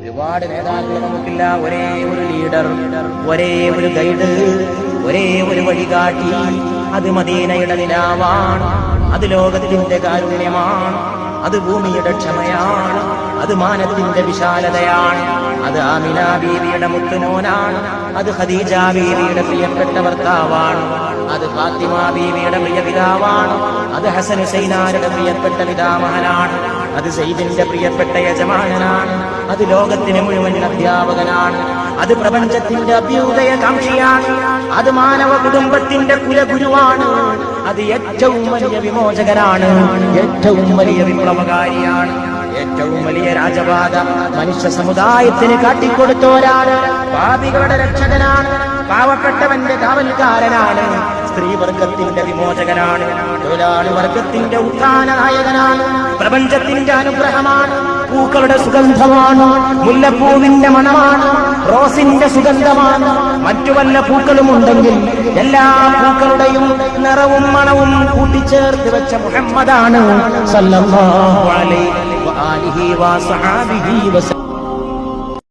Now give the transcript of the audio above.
ഒരുപാട് നേതാക്കൾ നമുക്കില്ല, ഒരേ ഒരു ലീഡർ, ഒരേ ഒരു ഗൈഡ്, ഒരേ ഒരു വഴികാട്ടി. അത് മദീനയുടെ നിലാവാണ്, അത് ലോകത്തിന്റെ കാരുണ്യമാണ്, അത് ഭൂമിയുടെ ക്ഷമയാണ്, അത് മാനത്തിന്റെ വിശാലതയാണ്, അത് ആമിന ബീവിയുടെ മുത്തുമോനാണ്, അത് ഖദീജ ബീവിയുടെ പ്രിയപ്പെട്ട ഭർത്താവാണ്, അത് ഫാത്തിമ ബീവിയുടെ പ്രിയ പിതാവാണ്, അത് ഹസൻ ഹുസൈനാരുടെ പ്രിയപ്പെട്ട പിതാമഹനാണ്, അത് സയ്യിദിന്റെ പ്രിയപ്പെട്ട യജമാനനാണ്, അത് ലോകത്തിന് മുഴുവൻ അധ്യാപകനാണ്, അത് പ്രപഞ്ചത്തിന്റെ അഭ്യുദയകാംക്ഷിയാണ്, അത് മാനവ കുടുംബത്തിന്റെ കുലഗുരുവാണ്, അത് ഏറ്റവും വലിയ വിമോചകനാണ്, ഏറ്റവും വലിയ വിപ്ലവകാരിയാണ്, ഏറ്റവും വലിയ രാജപാത മനുഷ്യ സമുദായത്തിന് കാട്ടിക്കൊടുത്തോരാണ്, പാപികളുടെ രക്ഷകനാണ്, പാവപ്പെട്ടവന്റെ കാവൽക്കാരനാണ്, സ്ത്രീവർഗത്തിന്റെ വിമോചകനാണ്, തൊഴിലാളി വർഗത്തിന്റെ ഉത്ഥാന നായകനാണ്, പ്രപഞ്ചത്തിന്റെ അനുഗ്രഹമാണ്, പൂക്കളുടെ സുഗന്ധമാണ്, മുല്ലപ്പൂവിന്റെ മണമാണ്, റോസിന്റെ സുഗന്ധമാണ്, മറ്റു വല്ല പൂക്കളും ഉണ്ടെങ്കിൽ എല്ലാ പൂക്കളുടെയും നിറവും മണവും കൂട്ടിച്ചേർത്ത് വെച്ച മുഹമ്മദാണ് സല്ലല്ലാഹു അലൈഹി വആലിഹി വസഹബിഹി വസല്ലം.